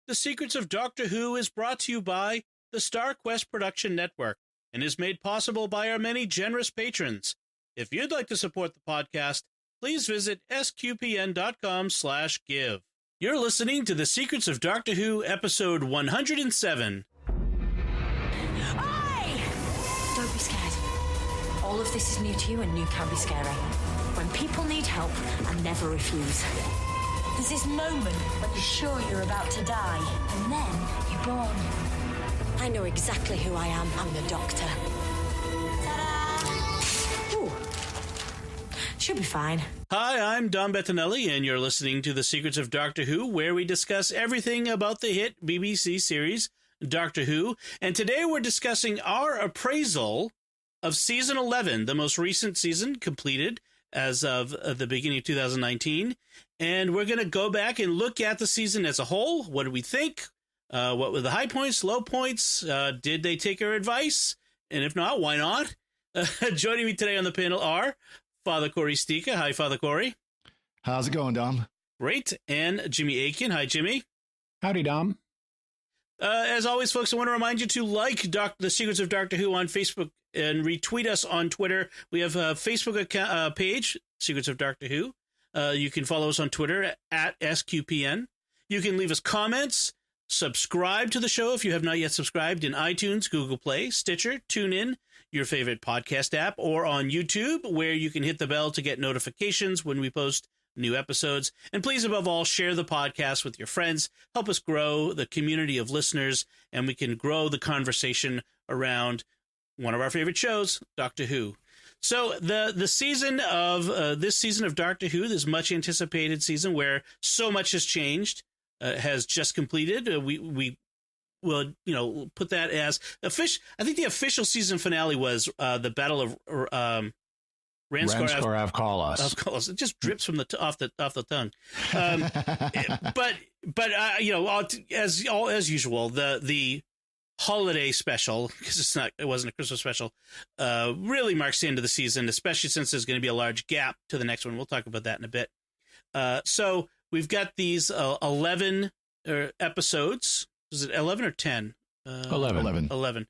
The Secrets of Doctor Who is brought to you by the StarQuest Production Network and is made possible by our many generous patrons. If you'd like to support the podcast, please visit sqpn.com/give. You're listening to The Secrets of Doctor Who, episode 107. Oi! Don't be scared. All of this is new to you and new can be scary. When people need help, I never refuse. There's this moment when you're sure you're about to die, and then you're born. I know exactly who I am. I'm the Doctor. Ta-da! Ooh. Should be fine. Hi, I'm Dom Bettinelli, and you're listening to The Secrets of Doctor Who, where we discuss everything about the hit BBC series Doctor Who. And today we're discussing our appraisal of Season 11, the most recent season completed as of the beginning of 2019. And we're going to go back and look at the season as a whole. What do we think? What were the high points, low points? Did they take our advice? And if not, why not? Joining me today on the panel are Father Corey Stika. Hi, Father Corey. How's it going, Dom? Great. And Jimmy Aiken. Hi, Jimmy. Howdy, Dom. As always, folks, I want to remind you to like The Secrets of Doctor Who on Facebook and retweet us on Twitter. We have a Facebook page, Secrets of Doctor Who. You can follow us on Twitter at SQPN. You can leave us comments. Subscribe to the show if you have not yet subscribed in iTunes, Google Play, Stitcher, TuneIn, your favorite podcast app, or on YouTube, where you can hit the bell to get notifications when we post new episodes. And please, above all, share the podcast with your friends. Help us grow the community of listeners, and we can grow the conversation around one of our favorite shows, Doctor Who. So the season of this season of Doctor Who, this much anticipated season where so much has changed, has just completed. We will, put that as official. I think the official season finale was the Battle of Ranskor of Kalos. It just drips from off the tongue. But as usual, the holiday special, because it wasn't a Christmas special, really marks the end of the season, especially since there's going to be a large gap to the next one. We'll talk about that in a bit. So we've got these 11 episodes. Was it 11 or 10? 11.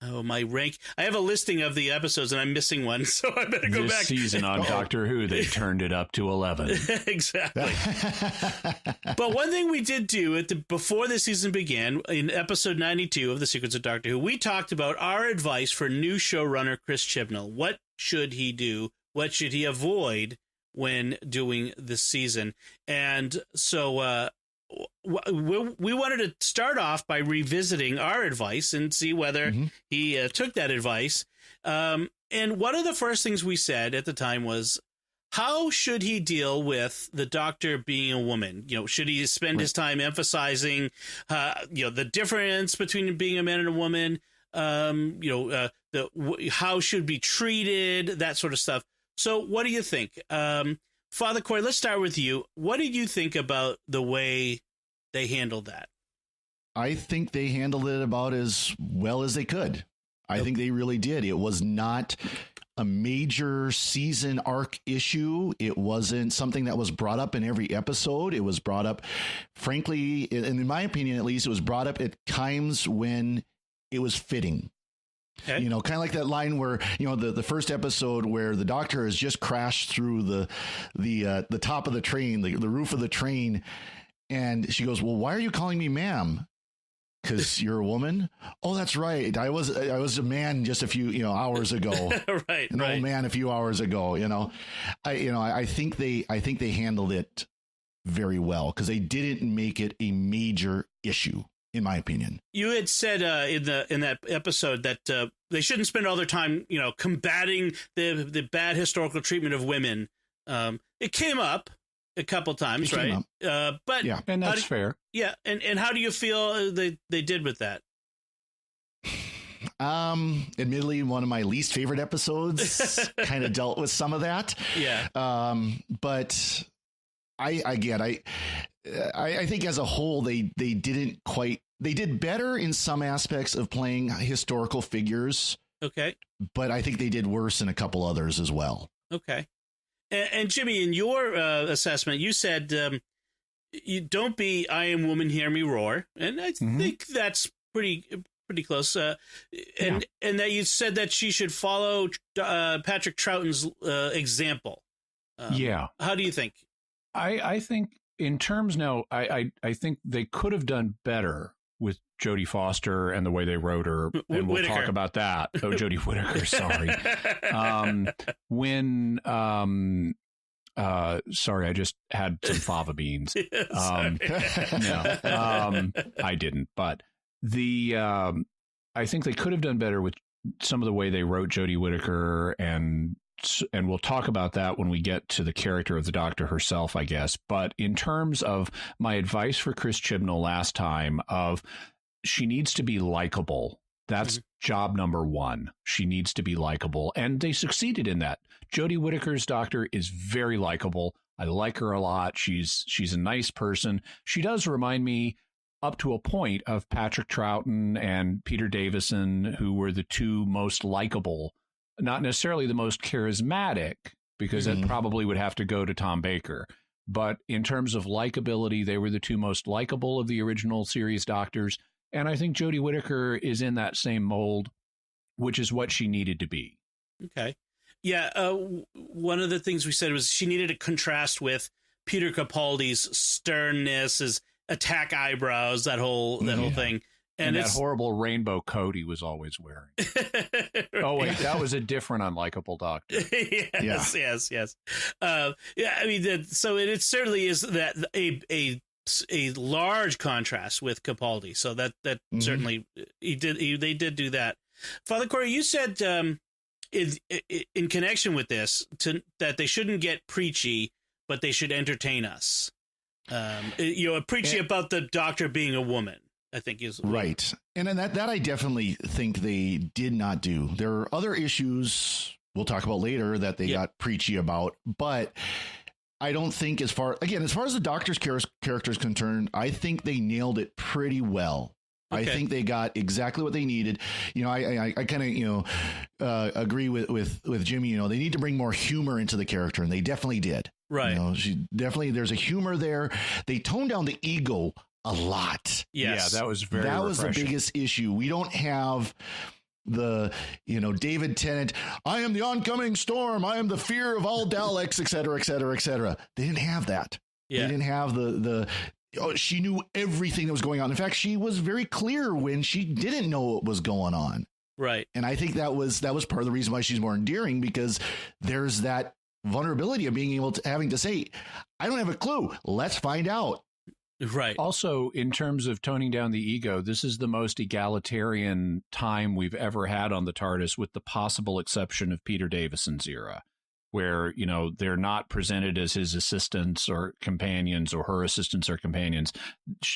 Oh, my rank. I have a listing of the episodes and I'm missing one, so I better go back. This season on Doctor Who, they turned it up to 11. Exactly. But one thing we did do before the season began, in episode 92 of The Secrets of Doctor Who, we talked about our advice for new showrunner Chris Chibnall. What should he do? What should he avoid when doing this season? And so we wanted to start off by revisiting our advice and see whether he took that advice. And one of the first things we said at the time was, how should he deal with the Doctor being a woman? Should he spend his time emphasizing, the difference between being a man and a woman? How should be treated, that sort of stuff. So what do you think? Father Corey, let's start with you. What did you think about the way they handled that? I think they handled it about as well as they could. I think they really did. It was not a major season arc issue. It wasn't something that was brought up in every episode. It was brought up, frankly, and in my opinion, at least, it was brought up at times when it was fitting. Okay. Kind of like that line where, the first episode where the Doctor has just crashed through the top of the train, the roof of the train. And she goes, well, why are you calling me ma'am? Because you're a woman. Oh, that's right. I was a man just a few, hours ago. Right. An old man a few hours ago, I think they handled it very well because they didn't make it a major issue, in my opinion. You had said in that episode that they shouldn't spend all their time, combating the bad historical treatment of women. It came up a couple times, right? But yeah, and that's fair. Yeah, and how do you feel they did with that? Admittedly, one of my least favorite episodes kind of dealt with some of that. Yeah. But I think as a whole, they didn't quite. They did better in some aspects of playing historical figures. Okay. But I think they did worse in a couple others as well. Okay. And Jimmy, in your assessment, you said you don't be I am woman, hear me roar, and I think that's pretty close. And that you said that she should follow Patrick Troughton's example. How do you think? I think in terms now, I think they could have done better with Jodie Foster and the way they wrote her, and we'll talk about that. Oh, Jodie Whittaker, sorry. Sorry, I just had some fava beans. I didn't, but I think they could have done better with some of the way they wrote Jodie Whittaker, and we'll talk about that when we get to the character of the Doctor herself, I guess. But in terms of my advice for Chris Chibnall last time, she needs to be likable. That's job number one. She needs to be likable, and they succeeded in that. Jodie Whittaker's Doctor is very likable. I like her a lot. She's a nice person. She does remind me, up to a point, of Patrick Troughton and Peter Davison, who were the two most likable, not necessarily the most charismatic, because that probably would have to go to Tom Baker. But in terms of likability, they were the two most likable of the original series Doctors. And I think Jodie Whittaker is in that same mold, which is what she needed to be. Okay. Yeah. One of the things we said was she needed to contrast with Peter Capaldi's sternness, his attack eyebrows, that whole thing. And that horrible rainbow coat he was always wearing. Oh, wait, that was a different unlikable Doctor. Yes. I mean, so it certainly is that a large contrast with Capaldi. So that certainly they did do that. Father Cory, you said in connection with this that they shouldn't get preachy, but they should entertain us. Preachy about the Doctor being a woman, I think is right. And then that I definitely think they did not do. There are other issues we'll talk about later that they got preachy about, but I don't think as far as the Doctor's character is concerned, I think they nailed it pretty well. Okay. I think they got exactly what they needed. I kind of, agree with Jimmy. They need to bring more humor into the character, and they definitely did. Right. There's a humor there. They toned down the ego a lot. Yes. Yeah, that was the biggest issue. We don't have David Tennant, I am the oncoming storm, I am the fear of all Daleks, et cetera, et cetera, et cetera. They didn't have that. Yeah. They didn't have she knew everything that was going on. In fact, she was very clear when she didn't know what was going on. Right. And I think that was part of the reason why she's more endearing, because there's that vulnerability of being able to having to say, I don't have a clue. Let's find out. Right. Also, in terms of toning down the ego, this is the most egalitarian time we've ever had on the TARDIS, with the possible exception of Peter Davison's era, where, they're not presented as his assistants or companions, or her assistants or companions.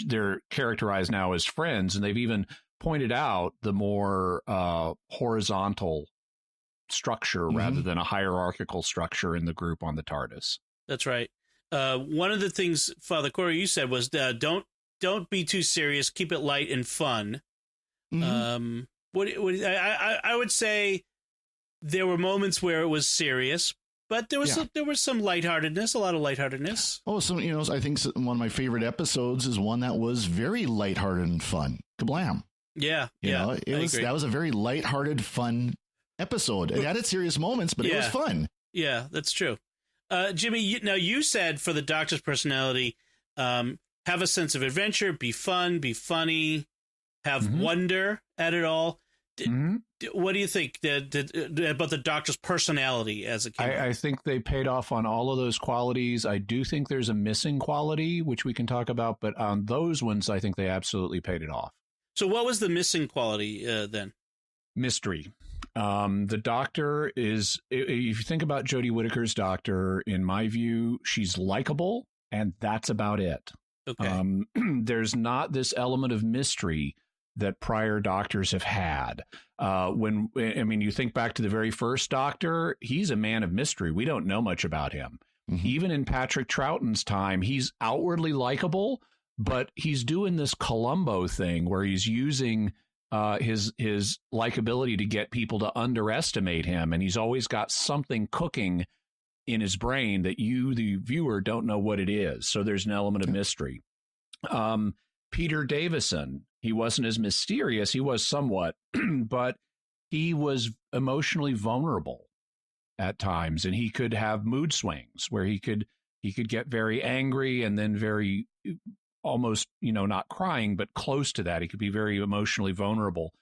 They're characterized now as friends, and they've even pointed out the more horizontal structure rather than a hierarchical structure in the group on the TARDIS. That's right. One of the things, Father Cory, you said was don't be too serious. Keep it light and fun. I would say there were moments where it was serious, but there was some lightheartedness, a lot of lightheartedness. Oh, so I think one of my favorite episodes is one that was very lighthearted and fun. Kablam! Yeah, that was a very lighthearted, fun episode. It had its serious moments, but it was fun. Yeah, that's true. Jimmy, you said for the Doctor's personality, have a sense of adventure, be fun, be funny, have wonder at it all. What do you think about the Doctor's personality as a kid? I think they paid off on all of those qualities. I do think there's a missing quality, which we can talk about, but on those ones, I think they absolutely paid it off. So what was the missing quality then? Mystery. The Doctor is, if you think about Jodie Whittaker's Doctor, in my view, she's likable, and that's about it. Okay. There's not this element of mystery that prior Doctors have had. You think back to the very first Doctor, he's a man of mystery. We don't know much about him. Even in Patrick Troughton's time, he's outwardly likable, but he's doing this Columbo thing where he's using his likability to get people to underestimate him, and he's always got something cooking in his brain that you, the viewer, don't know what it is. So there's an element of mystery. Peter Davison, he wasn't as mysterious. He was somewhat, but he was emotionally vulnerable at times, and he could have mood swings where he could get very angry and then very almost, not crying, but close to that. He could be very emotionally vulnerable.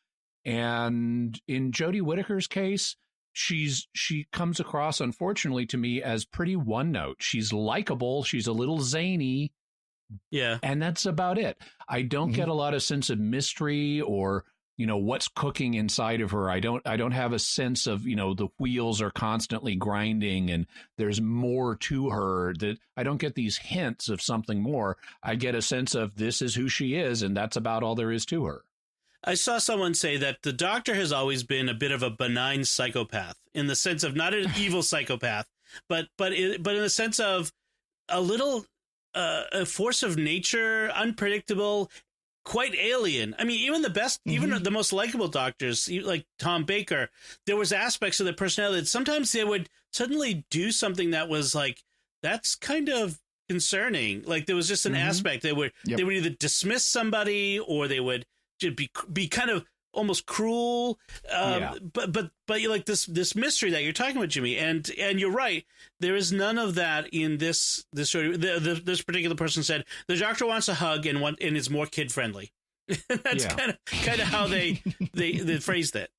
And in Jodie Whittaker's case, she comes across, unfortunately to me, as pretty one note. She's likable. She's a little zany. Yeah. And that's about it. I don't get a lot of sense of mystery or, what's cooking inside of her. I don't have a sense of, the wheels are constantly grinding and there's more to her. That I don't get these hints of something more. I get a sense of this is who she is, and that's about all there is to her. I saw someone say that the Doctor has always been a bit of a benign psychopath, in the sense of not an evil psychopath, but in the sense of a little a force of nature, unpredictable, quite alien. I mean, even the best, even the most likable doctors, like Tom Baker, there was aspects of their personality that sometimes they would suddenly do something that was like, that's kind of concerning. Like there was just an aspect they would either dismiss somebody or they would just be kind of almost cruel. But like this mystery that you're talking about, Jimmy, and you're right. There is none of that in this story. This particular person said the Doctor wants a hug and is more kid friendly. That's kind of how they phrased it.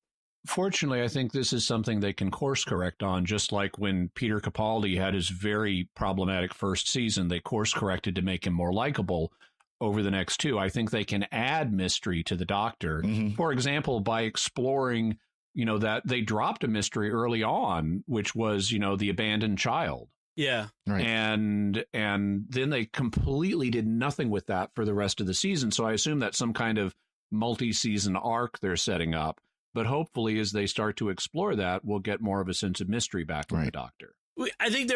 Fortunately, I think this is something they can course correct on, just like when Peter Capaldi had his very problematic first season, they course corrected to make him more likable over the next two. I think they can add mystery to the Doctor, for example, by exploring, that they dropped a mystery early on, which was, the abandoned child. Yeah. Right. And then they completely did nothing with that for the rest of the season. So I assume that's some kind of multi-season arc they're setting up. But hopefully, as they start to explore that, we'll get more of a sense of mystery back with the Doctor. I think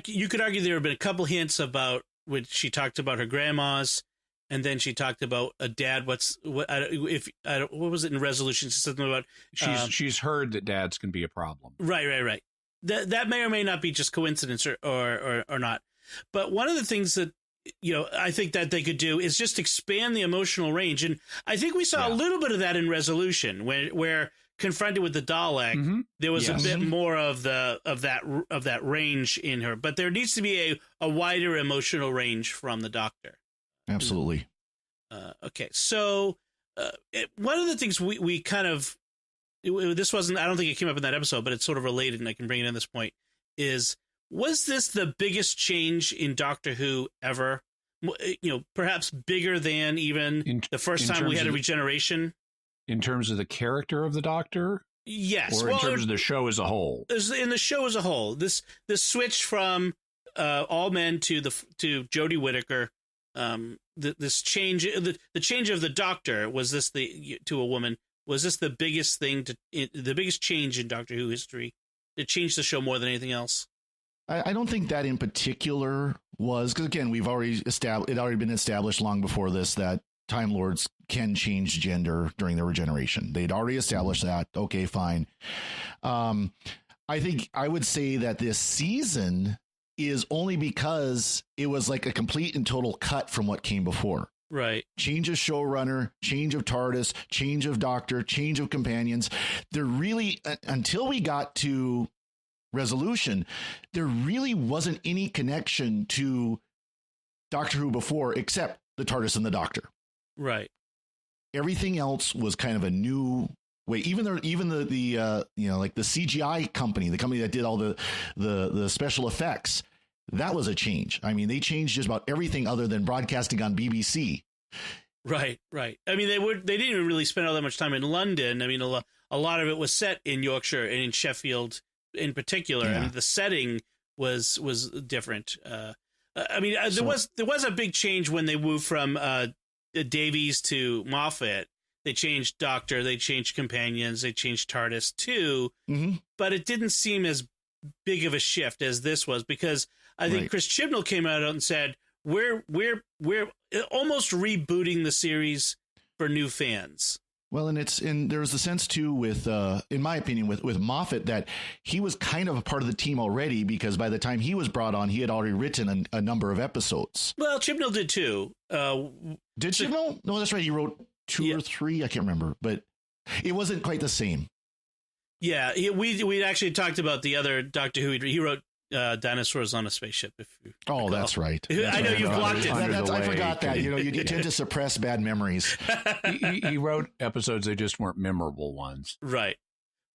you could argue there have been a couple hints about when she talked about her grandmas. And then she talked about a dad. What was it in Resolution? Something about she's heard that dads can be a problem. Right. That may or may not be just coincidence or not. But one of the things that I think that they could do is just expand the emotional range, and I think we saw a little bit of that in Resolution, where confronted with the Dalek, there was a bit more of that range in her. But there needs to be a wider emotional range from the Doctor. Absolutely. Okay, so one of the things we kind of, this wasn't, I don't think it came up in that episode, but it's sort of related, and I can bring it in this point, was this the biggest change in Doctor Who ever? Perhaps bigger than even the first time we had a regeneration? In terms of the character of the Doctor? Yes. Or in terms of the show as a whole? In the show as a whole. This switch from all men to Jodie Whittaker, this change, the change of the Doctor, was this to a woman? Was this the biggest thing the biggest change in Doctor Who history? It changed the show more than anything else. I don't think that in particular was, because again, it had already been established long before this that Time Lords can change gender during their regeneration. They'd already established that. Okay, fine. I think I would say that this season is only because it was like a complete and total cut from what came before. Right. Change of showrunner, change of TARDIS, change of Doctor, change of companions. There really, until we got to Resolution, there really wasn't any connection to Doctor Who before, except the TARDIS and the Doctor. Right. Everything else was kind of a new way. Even the like the CGI company, the company that did all the special effects, that was a change. I mean, they changed just about everything other than broadcasting on BBC. Right. I mean, they didn't even really spend all that much time in London. I mean, a lot of it was set in Yorkshire and in Sheffield in particular. Yeah. I mean, the setting was different. I mean, there was a big change when they moved from Davies to Moffat. They changed Doctor, they changed Companions, they changed TARDIS too. But it didn't seem as big of a shift as this was, because I think Chris Chibnall came out and said, we're almost rebooting the series for new fans. Well, and there was the sense too with, in my opinion, with Moffat, that he was kind of a part of the team already, because by the time he was brought on, he had already written a number of episodes. Well, Chibnall did too. Did Chibnall? No, that's right. He wrote two or three. I can't remember, but it wasn't quite the same. Yeah, we actually talked about the other Doctor Who. He wrote Dinosaurs on a Spaceship. If you recall. That's right. I know you've blocked it. I forgot that. You tend to suppress bad memories. he wrote episodes; they just weren't memorable ones. Right.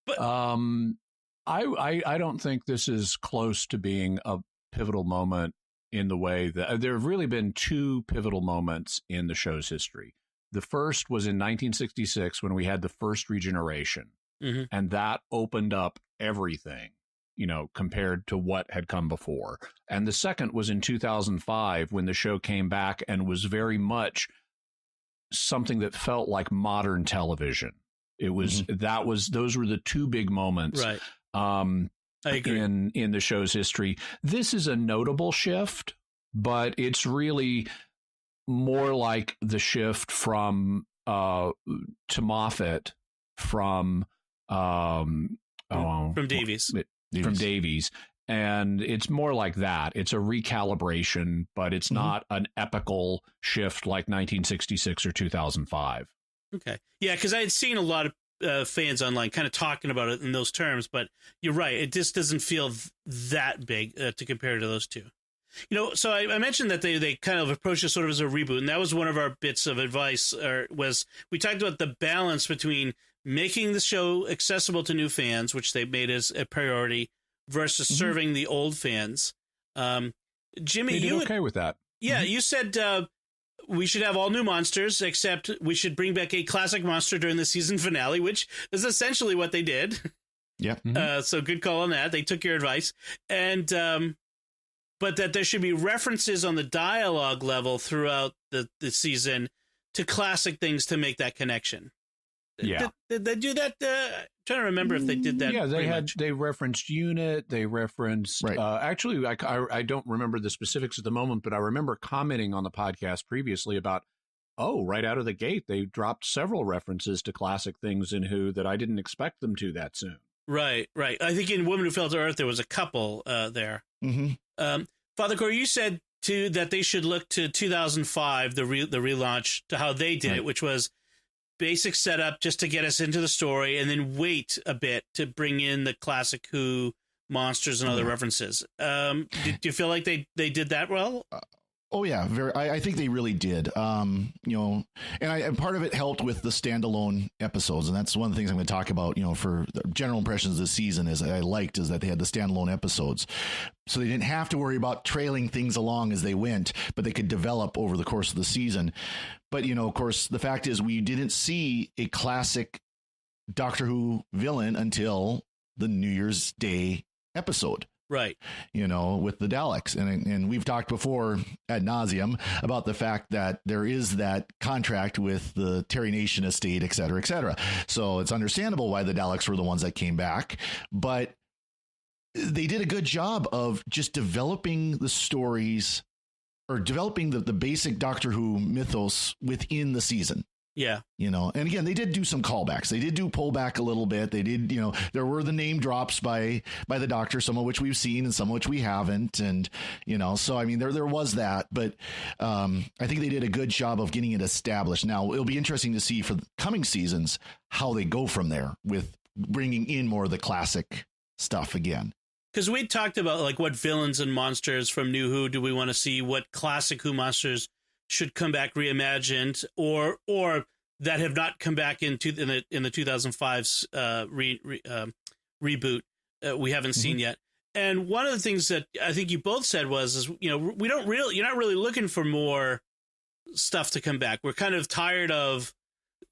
But I don't think this is close to being a pivotal moment in the way that there have really been two pivotal moments in the show's history. The first was in 1966 when we had the first regeneration, and that opened up everything, compared to what had come before. And the second was in 2005 when the show came back and was very much something that felt like modern television. It was those were the two big moments. Right. I agree. In the show's history. This is a notable shift, but it's really more like the shift from to Moffat from Davies. From Davies. And it's more like that. It's a recalibration, but it's not an epical shift like 1966 or 2005. Okay. Yeah, because I had seen a lot of fans online kind of talking about it in those terms, but you're right. It just doesn't feel that big to compare to those two. So I mentioned that they kind of approached it sort of as a reboot, and that was one of our bits of advice, was we talked about the balance between making the show accessible to new fans, which they made as a priority, versus serving the old fans. Jimmy, you okay with that? Yeah, you said we should have all new monsters, except we should bring back a classic monster during the season finale, which is essentially what they did. Yeah. So good call on that. They took your advice. And but that there should be references on the dialogue level throughout the season to classic things to make that connection. Yeah. Did they do that? I'm trying to remember if they did that. Yeah, they referenced Unit. They referenced, actually, I don't remember the specifics at the moment, but I remember commenting on the podcast previously about, right out of the gate, they dropped several references to classic things in Who that I didn't expect them to that soon. Right. I think in Woman Who Fell to Earth, there was a couple there. Father Corey, you said too that they should look to 2005, the relaunch, to how they did it, which was basic setup just to get us into the story, and then wait a bit to bring in the classic Who monsters and other references. Do you feel like they did that well? Oh yeah, I think they really did. And part of it helped with the standalone episodes, and that's one of the things I'm going to talk about. For the general impressions this season, is that they had the standalone episodes, so they didn't have to worry about trailing things along as they went, but they could develop over the course of the season. But of course, the fact is we didn't see a classic Doctor Who villain until the New Year's Day episode. Right. With the Daleks. And we've talked before ad nauseum about the fact that there is that contract with the Terry Nation estate, et cetera, et cetera. So it's understandable why the Daleks were the ones that came back. But they did a good job of just developing the stories, or developing the basic Doctor Who mythos within the season. Yeah. And again, they did do some callbacks. They did do pull back a little bit. They did, there were the name drops by the Doctor, some of which we've seen and some of which we haven't. And, so, I mean, there was that, but I think they did a good job of getting it established. Now, it'll be interesting to see for the coming seasons how they go from there with bringing in more of the classic stuff again. Because we talked about like what villains and monsters from New Who do we want to see, what classic Who monsters should come back reimagined, or that have not come back in the 2005's reboot we haven't seen yet. And one of the things that I think you both said was you're not really looking for more stuff to come back. We're kind of tired of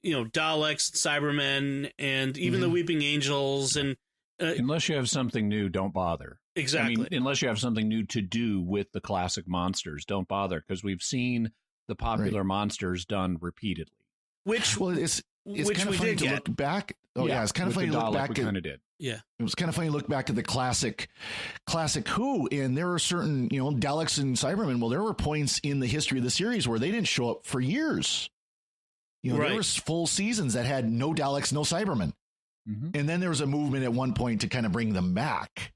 Daleks, Cybermen, and even the Weeping Angels, and unless you have something new, don't bother. Exactly. I mean, unless you have something new to do with the classic monsters, don't bother, because we've seen the popular monsters done repeatedly. It's kind of funny to look back. It's kind of funny to look back. We kind of did. Yeah, it was kind of funny to look back at the classic Who, and there are certain Daleks and Cybermen. Well, there were points in the history of the series where they didn't show up for years. You know, there was full seasons that had no Daleks, no Cybermen. Mm-hmm. And then there was a movement at one point to kind of bring them back.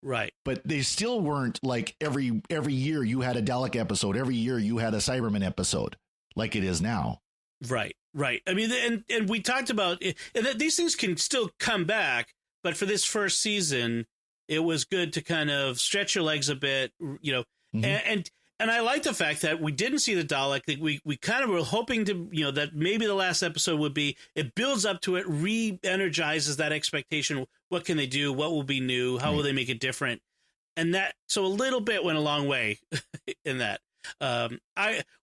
Right. But they still weren't like every year you had a Dalek episode. Every year you had a Cyberman episode like it is now. Right. Right. I mean, and we talked about it, and that these things can still come back. But for this first season, it was good to kind of stretch your legs a bit, you know, mm-hmm. And I like the fact that we didn't see the Dalek. That we kind of were hoping to, you know, that maybe the last episode would be, it builds up to it, re-energizes that expectation. What can they do? What will be new? How will they make it different? And that, so a little bit went a long way in that.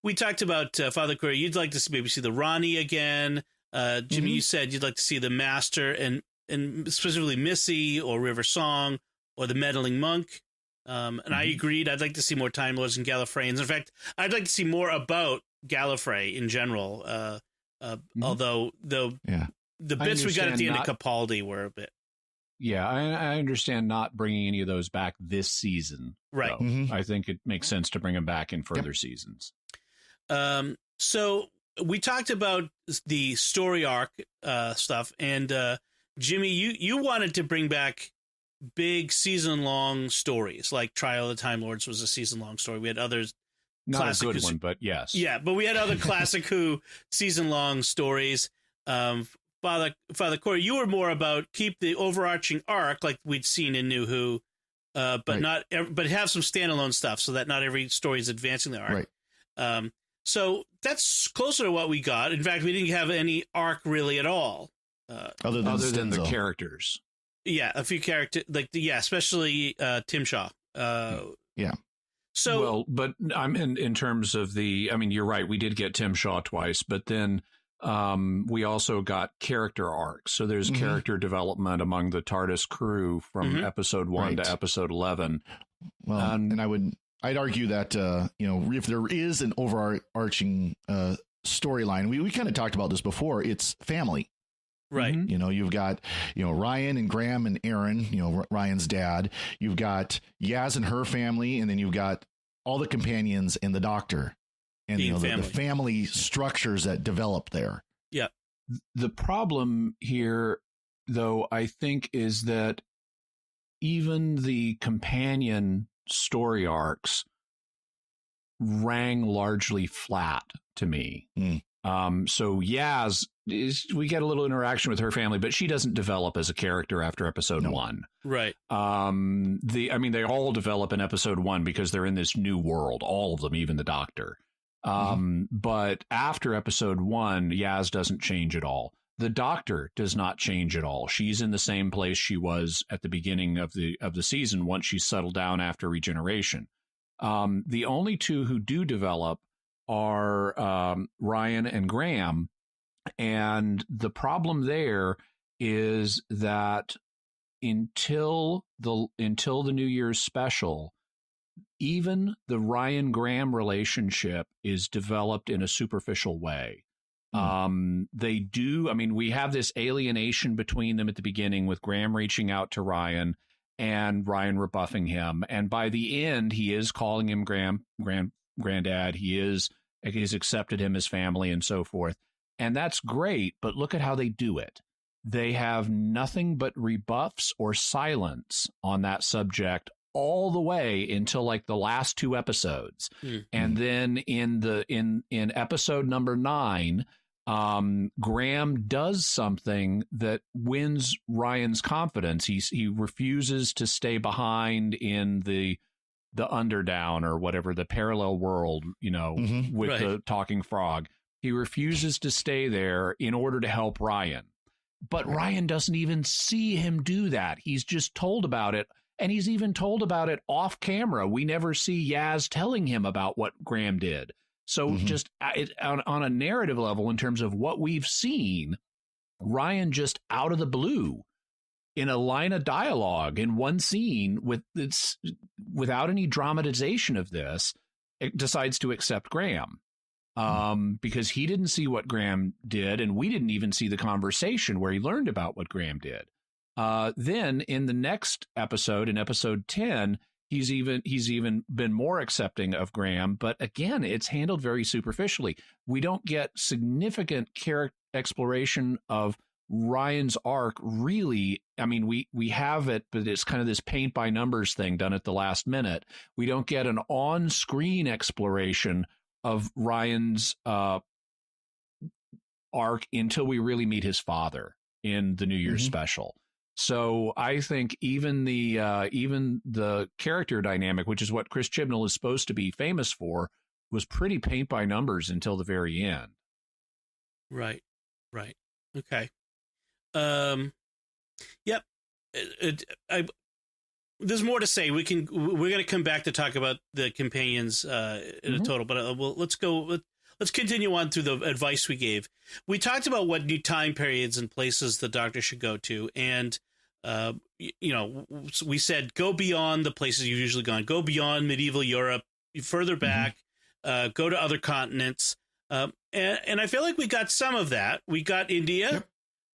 We talked about Father Corey. You'd like to maybe see the Ronnie again. Jimmy, mm-hmm. you said you'd like to see the Master and specifically Missy or River Song or the Meddling Monk. And mm-hmm. I agreed. I'd like to see more Time Lords and Gallifreyans. In fact, I'd like to see more about Gallifrey in general. Mm-hmm. Although the bits we got at the end of Capaldi were a bit. Yeah, I understand not bringing any of those back this season. Right. Mm-hmm. I think it makes sense to bring them back in further seasons. So we talked about the story arc stuff, and Jimmy, you wanted to bring back big season-long stories, like Trial of the Time Lords was a season-long story. We had others. Not a good one, but yes. Yeah, but we had other classic Who season-long stories. Father Corey, you were more about keep the overarching arc like we'd seen in New Who, but but have some standalone stuff so that not every story is advancing the arc. Right. So that's closer to what we got. In fact, we didn't have any arc really at all, other than the characters. Yeah, a few characters, especially Tim Shaw. Yeah. So well, but I'm in terms of you're right. We did get Tim Shaw twice, but then we also got character arcs. So there's mm-hmm. character development among the TARDIS crew from mm-hmm. episode 1 to episode 11. Well, and I'd argue that if there is an overarching storyline, we kind of talked about this before. It's family. Right. You know, you've got, Ryan and Graham and Aaron, Ryan's dad. You've got Yaz and her family. And then you've got all the companions and the Doctor and, the family structures that develop there. Yeah. The problem here, though, I think, is that even the companion story arcs rang largely flat to me. So Yaz, we get a little interaction with her family, but she doesn't develop as a character after episode 1. Right. They all develop in episode 1 because they're in this new world, all of them, even the Doctor. But after episode 1, Yaz doesn't change at all. The Doctor does not change at all. She's in the same place she was at the beginning of the season once she settled down after regeneration. The only two who do develop are Ryan and Graham. And the problem there is that until the New Year's special, even the Ryan Graham relationship is developed in a superficial way. They do. We have this alienation between them at the beginning with Graham reaching out to Ryan and Ryan rebuffing him. And by the end, he is calling him Granddad. He's accepted him as family and so forth. And that's great. But look at how they do it. They have nothing but rebuffs or silence on that subject all the way until like the last 2 episodes. And then in episode number 9, Graham does something that wins Ryan's confidence. He refuses to stay behind in the Underdown or whatever, the parallel world, with the talking frog. He refuses to stay there in order to help Ryan. But Ryan doesn't even see him do that. He's just told about it. And he's even told about it off camera. We never see Yaz telling him about what Graham did. So just on a narrative level, in terms of what we've seen, Ryan just out of the blue, in a line of dialogue, in one scene, without any dramatization of this, it decides to accept Graham. Because he didn't see what Graham did, and we didn't even see the conversation where he learned about what Graham did. Then in the next episode, in episode 10, He's even been more accepting of Graham, but again, it's handled very superficially. We don't get significant character exploration of Ryan's arc, really. I mean, we have it, but it's kind of this paint by numbers thing done at the last minute. We don't get an on-screen exploration of Ryan's arc until we really meet his father in the New Year's special. So I think even the character dynamic, which is what Chris Chibnall is supposed to be famous for, was pretty paint by numbers until the very end. Right. Okay. Yep. There's more to say. We're going to come back to talk about the companions in a total, but let's continue on through the advice we gave. We talked about what new time periods and places the Doctor should go to, and we said go beyond the places you've usually gone, go beyond medieval Europe, further back, go to other continents, and I feel like we got some of that. We got India,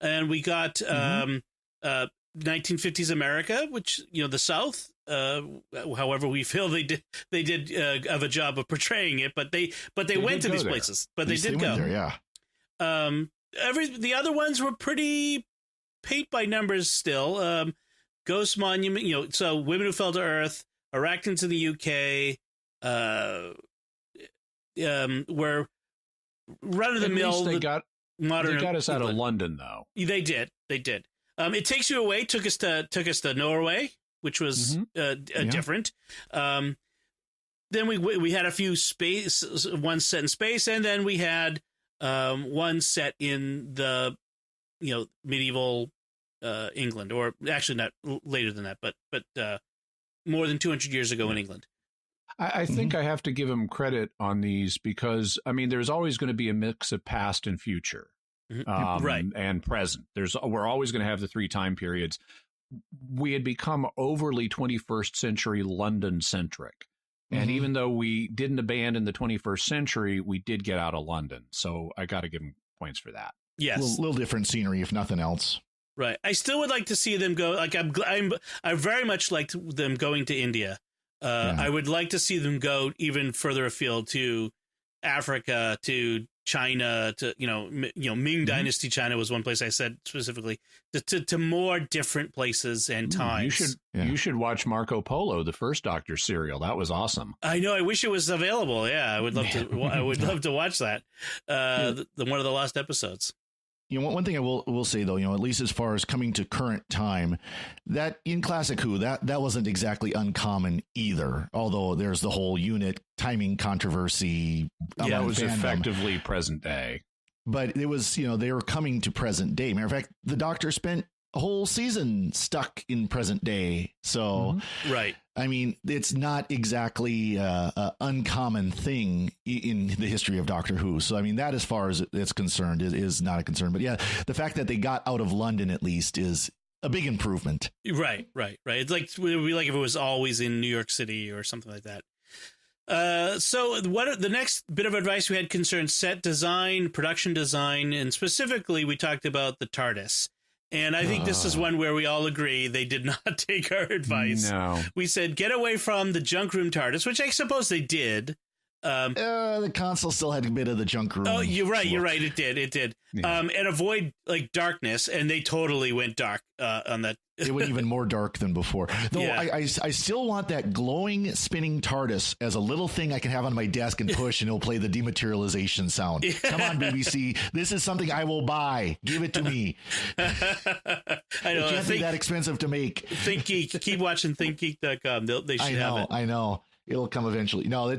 and we got 1950s America, which the South. However, we feel they did have a job of portraying it, but they went to these places. But they did go there, yeah. The other ones were pretty paint by numbers still. Ghost Monument, so Women Who Fell to Earth, Arachnids in the UK, were run of the mill. They got us out of London, though. They did. It Takes You Away took us to Norway, which was different. Then we had a few one set in space, and then we had one set in the medieval England, or actually not later than that, but more than 200 years ago in England. I think I have to give him credit on these because, I mean, there's always going to be a mix of past and future, right, and present. We're always going to have the three time periods. We had become overly 21st century London centric. And even though we didn't abandon the 21st century, we did get out of London. So I got to give him points for that. Yes. A little different scenery, if nothing else. Right. I still would like to see them go. Like I very much liked them going to India. I would like to see them go even further afield to Africa, to China, to Ming Dynasty China was one place I said specifically, to more different places and times. You should watch Marco Polo, the first Doctor serial. That was awesome. I know. I wish it was available. Yeah, I would love to. I would love to watch that. The one of the last episodes. One thing I will say, though, at least as far as coming to current time, that in Classic Who, that wasn't exactly uncommon either. Although there's the whole unit timing controversy. Yeah, it was effectively present day. But it was, they were coming to present day. Matter of fact, the Doctor spent a whole season stuck in present day. So, right. I mean, it's not exactly an uncommon thing in the history of Doctor Who. So, I mean, that as far as it's concerned is not a concern. But yeah, the fact that they got out of London at least is a big improvement. Right. It's like, it would be like if it was always in New York City or something like that. So the next bit of advice we had concerned set design, production design, and specifically we talked about the TARDIS. And I think this is one where we all agree they did not take our advice. No. We said, get away from the junk room TARDIS, which I suppose they did. The console still had a bit of the junk room. Oh, you're right. It did. Yeah. And avoid darkness. And they totally went dark on that. It went even more dark than before. Though yeah. I still want that glowing spinning TARDIS as a little thing I can have on my desk and push, and it'll play the dematerialization sound. Yeah. Come on, BBC. This is something I will buy. Give it to me. I know. It can't be that expensive to make. ThinkGeek. Keep watching ThinkGeek.com. They should have it. I know. It'll come eventually. No,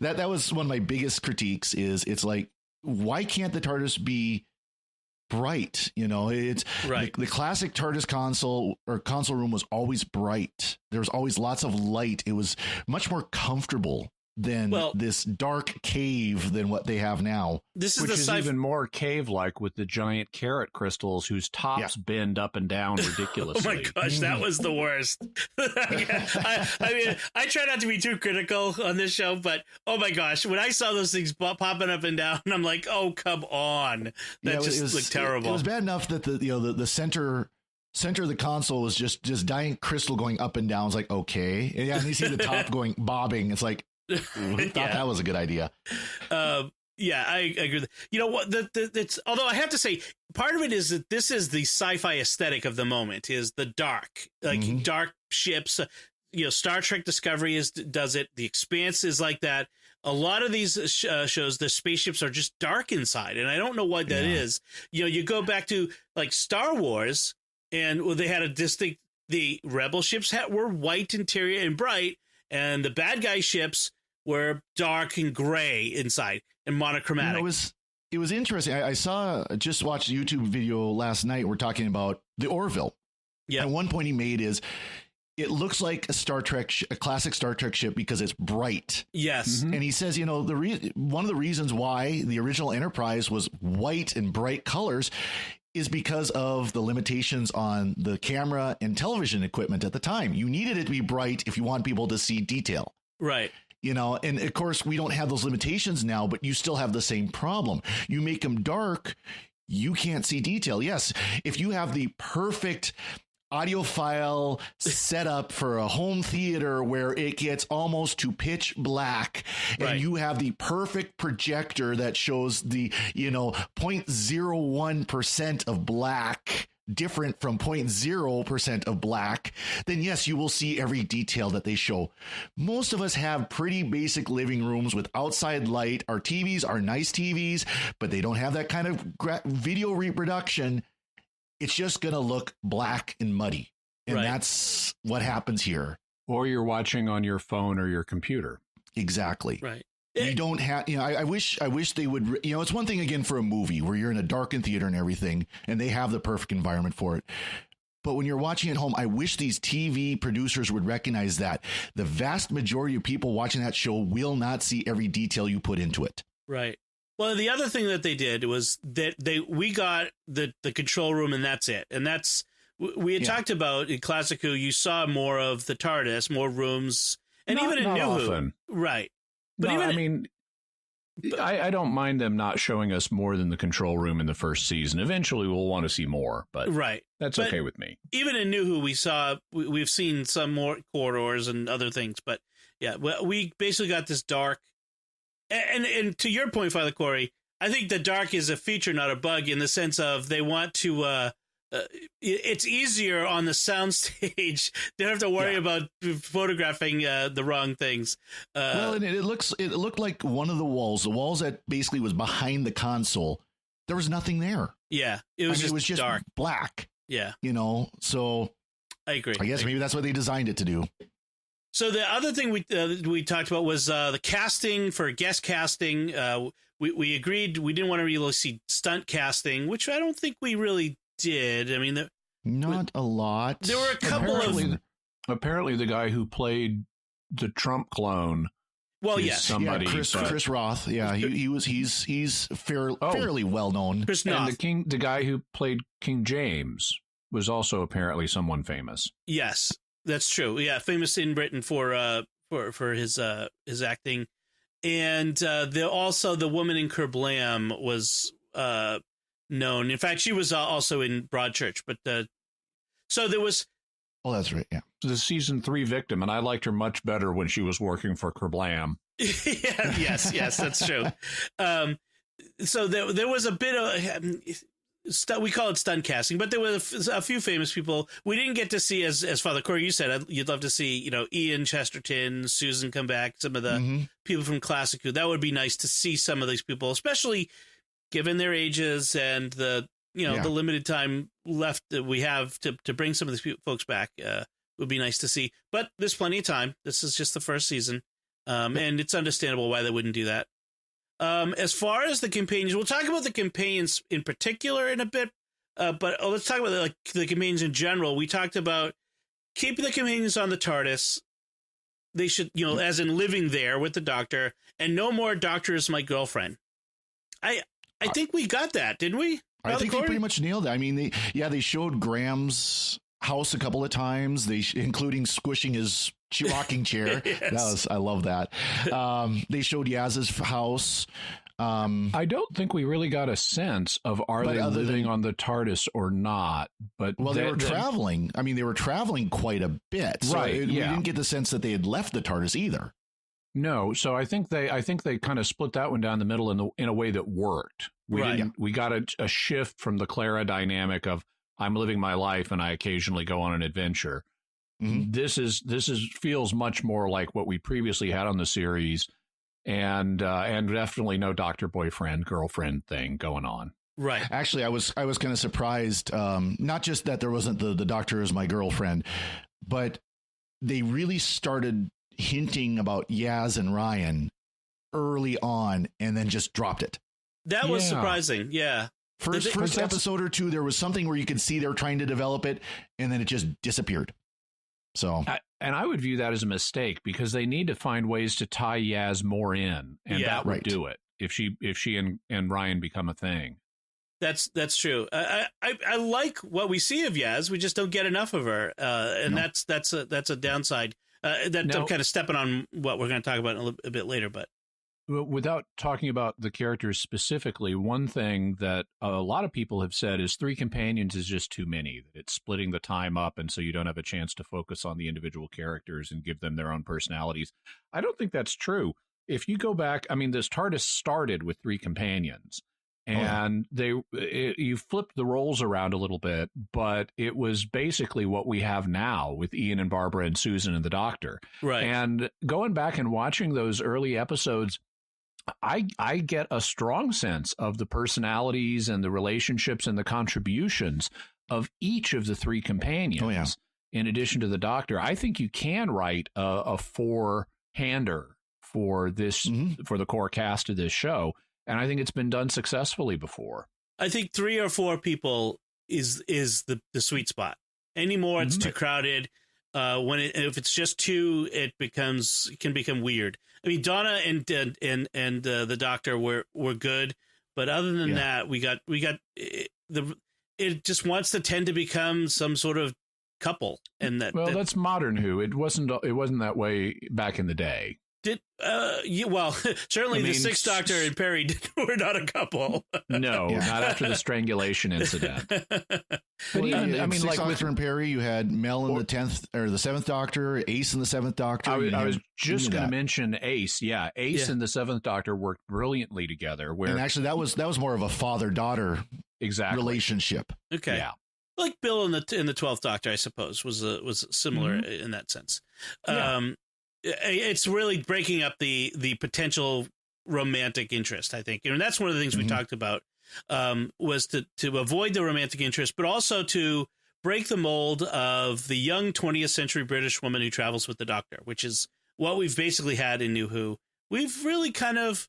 that was one of my biggest critiques. It's like, why can't the TARDIS be bright? It's right. The classic TARDIS console room was always bright. There was always lots of light. It was much more comfortable than this dark cave than what they have now. This is which is even more cave-like with the giant carrot crystals whose tops bend up and down ridiculously. Oh my gosh, that was the worst. I mean, I try not to be too critical on this show, but oh my gosh, when I saw those things popping up and down, I'm like, oh come on, that just looked terrible. It was bad enough that the center center of the console was just giant crystal going up and down. It's like, okay. And you see the top going bobbing. It's like, who thought that was a good idea? Yeah, I agree. You know what? It's although I have to say, part of it is that this is the sci-fi aesthetic of the moment. Is the dark, like dark ships. Star Trek Discovery does it. The Expanse is like that. A lot of these shows, the spaceships are just dark inside, and I don't know why that is. You go back to like Star Wars, and they had a distinct. The Rebel ships were white interior and bright, and the bad guy ships were dark and gray inside and monochromatic. It was interesting. I just watched a YouTube video last night. We're talking about the Orville. Yeah. And one point he made is it looks like a classic Star Trek ship because it's bright. Yes. And he says, one of the reasons why the original Enterprise was white and bright colors is because of the limitations on the camera and television equipment at the time. You needed it to be bright if you want people to see detail. Right. And of course, we don't have those limitations now, but you still have the same problem. You make them dark, you can't see detail. Yes, if you have the perfect audiophile setup for a home theater where it gets almost to pitch black, and you have the perfect projector that shows the 0.01% of black, different from 0.0% of black, then yes, you will see every detail that they show. Most of us have pretty basic living rooms with outside light. Our TVs are nice TVs, but they don't have that kind of video reproduction. It's just going to look black and muddy. And that's what happens here. Or you're watching on your phone or your computer. Exactly. Right. You don't have, I wish they would, it's one thing again for a movie where you're in a darkened theater and everything, and they have the perfect environment for it. But when you're watching at home, I wish these TV producers would recognize that the vast majority of people watching that show will not see every detail you put into it. Right. Well, the other thing that they did was that we got the control room, and that's it. And that's, we had talked about in Classic Who, you saw more of the TARDIS, more rooms, and even in New Who. Right. But I don't mind them not showing us more than the control room in the first season. Eventually, we'll want to see more, but that's okay with me. Even in New Who, we've seen some more corridors and other things, but yeah, we basically got this dark. And to your point, Father Corey, I think the dark is a feature, not a bug, in the sense of they want to. It's easier on the soundstage. They don't have to worry about photographing the wrong things. Well, and it looked like one of the walls that basically was behind the console. There was nothing there. Yeah, it was just dark, black. Yeah, So I agree. I guess maybe that's what they designed it to do. So the other thing we talked about was the casting for guest casting. We agreed we didn't want to really see stunt casting, which I don't think we really did. I mean, not a lot. There were a couple apparently the guy who played the Trump clone. Well, yes, somebody. Chris Roth. Yeah, he's fairly well known. Chris and Noth. the guy who played King James was also apparently someone famous. Yes, that's true. Yeah, famous in Britain for his acting, and also the woman in Kerblam was known. In fact, she was also in Broadchurch. But so there was. Oh, that's right. Yeah, the season 3 victim, and I liked her much better when she was working for Kerblam. yes, that's true. So there was a bit of we call it stunt casting, but there were a few famous people we didn't get to see. As Father Corey, you said, you'd love to see Ian Chesterton, Susan come back, some of the people from Classic Who. That would be nice to see some of these people, especially given their ages and the the limited time left that we have to bring some of these folks back. Would be nice to see, but there's plenty of time. This is just the first season, and it's understandable why they wouldn't do that. As far as the companions, we'll talk about the companions in particular in a bit, but let's talk about the companions in general. We talked about keeping the companions on the TARDIS. They should, as in living there with the Doctor, and no more Doctor is my girlfriend. I think we got that, didn't we? I think they pretty much nailed it. I mean, they showed Graham's house a couple of times, including squishing his rocking chair. Yes. I love that. They showed Yaz's house. I don't think we really got a sense of are they living on the TARDIS or not. But they were traveling. I mean, they were traveling quite a bit. So right. We didn't get the sense that they had left the TARDIS either. No, so I think they kind of split that one down the middle in a way that worked. We got a shift from the Clara dynamic of I'm living my life and I occasionally go on an adventure. Mm-hmm. This feels much more like what we previously had on the series, and definitely no doctor boyfriend girlfriend thing going on. Right. Actually, I was kind of surprised, not just that there wasn't the doctor as my girlfriend, but they really started hinting about Yaz and Ryan early on and then just dropped it. That was surprising. Yeah. First episode or two, there was something where you could see they were trying to develop it, and then it just disappeared. So, and I would view that as a mistake because they need to find ways to tie Yaz more in, and that would do it if she and Ryan become a thing. That's true. I like what we see of Yaz. We just don't get enough of her, and that's a downside. I'm kind of stepping on what we're going to talk about a bit later, but without talking about the characters specifically, one thing that a lot of people have said is 3 companions is just too many. It's splitting the time up, and so you don't have a chance to focus on the individual characters and give them their own personalities. I don't think that's true. If you go back, I mean, this TARDIS started with 3 companions. And you flipped the roles around a little bit, but it was basically what we have now with Ian and Barbara and Susan and the Doctor. Right. And going back and watching those early episodes, I get a strong sense of the personalities and the relationships and the contributions of each of the 3 companions. In addition to the Doctor, I think you can write a 4-hander for this for the core cast of this show. And I think it's been done successfully before. I think 3 or 4 people is the sweet spot. Anymore, it's too crowded. If it's just 2, it can become weird. I mean, Donna and the Doctor were good, but other than that, we got it just wants to tend to become some sort of couple, and that's modern Who. It wasn't that way back in the day. Certainly the 6th Doctor and Perry were not a couple. No, not after the strangulation incident. But even, I mean, 6th Doctor and Perry, you had Mel in the 10th or the 7th Doctor, Ace in the 7th Doctor. I was just going to mention Ace. Yeah, Ace and the 7th Doctor worked brilliantly together. And actually, that was more of a father-daughter relationship. Okay, yeah. Like Bill in the 12th Doctor, I suppose, was similar in that sense. It's really breaking up the potential romantic interest, I think. And that's one of the things we talked about, was to avoid the romantic interest, but also to break the mold of the young 20th century British woman who travels with the Doctor, which is what we've basically had in New Who. We've really kind of...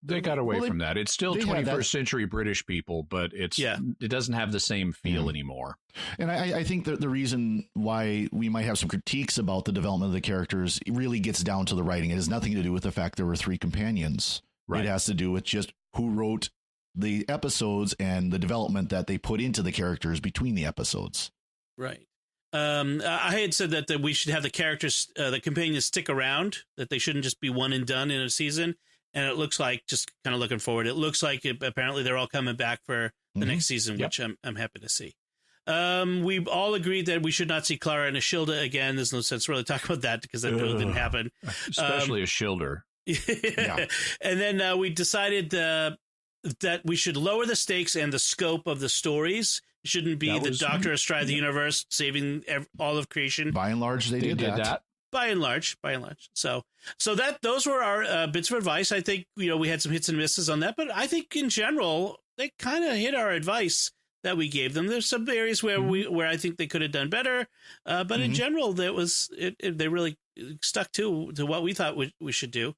They got away from that. It's still 21st century British people, but it doesn't have the same feel anymore. And I think that the reason why we might have some critiques about the development of the characters really gets down to the writing. It has nothing to do with the fact there were 3 companions. Right. It has to do with just who wrote the episodes and the development that they put into the characters between the episodes. Right. I had said that we should have the characters, the companions, stick around, that they shouldn't just be one and done in a season. And it looks like, just kind of looking forward, it looks like apparently they're all coming back for the next season, which I'm happy to see. We've all agreed that we should not see Clara and Ashilda again. There's no sense really talking about that because that really didn't happen. Especially Ashilda. Yeah. And then we decided that we should lower the stakes and the scope of the stories. It shouldn't be the Doctor astride the universe, saving all of creation. By and large, they did that. By and large. So those were our bits of advice. I think, we had some hits and misses on that, but I think in general, they kind of hit our advice that we gave them. There's some areas where I think they could have done better. But in general, they really stuck to what we thought we should do.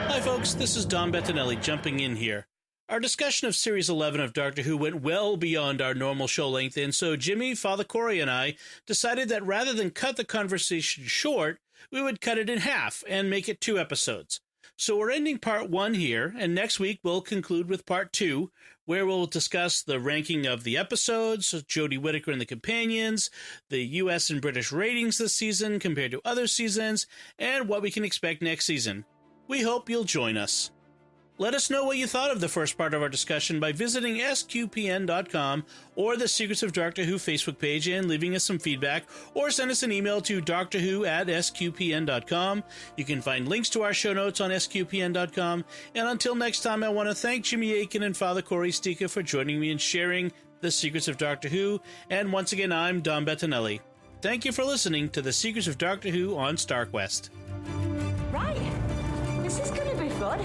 Hi folks, this is Don Bettinelli jumping in here. Our discussion of Series 11 of Doctor Who went well beyond our normal show length, and so Jimmy, Father Corey, and I decided that rather than cut the conversation short, we would cut it in half and make it 2 episodes. So we're ending part 1 here, and next week we'll conclude with part 2, where we'll discuss the ranking of the episodes, Jodie Whittaker and the Companions, the U.S. and British ratings this season compared to other seasons, and what we can expect next season. We hope you'll join us. Let us know what you thought of the first part of our discussion by visiting sqpn.com or the Secrets of Doctor Who Facebook page and leaving us some feedback, or send us an email to doctorwho@sqpn.com. You can find links to our show notes on sqpn.com. And until next time, I want to thank Jimmy Aiken and Father Corey Stika for joining me and sharing the Secrets of Doctor Who. And once again, I'm Dom Bettinelli. Thank you for listening to the Secrets of Doctor Who on StarQuest. Right. This is going to be fun.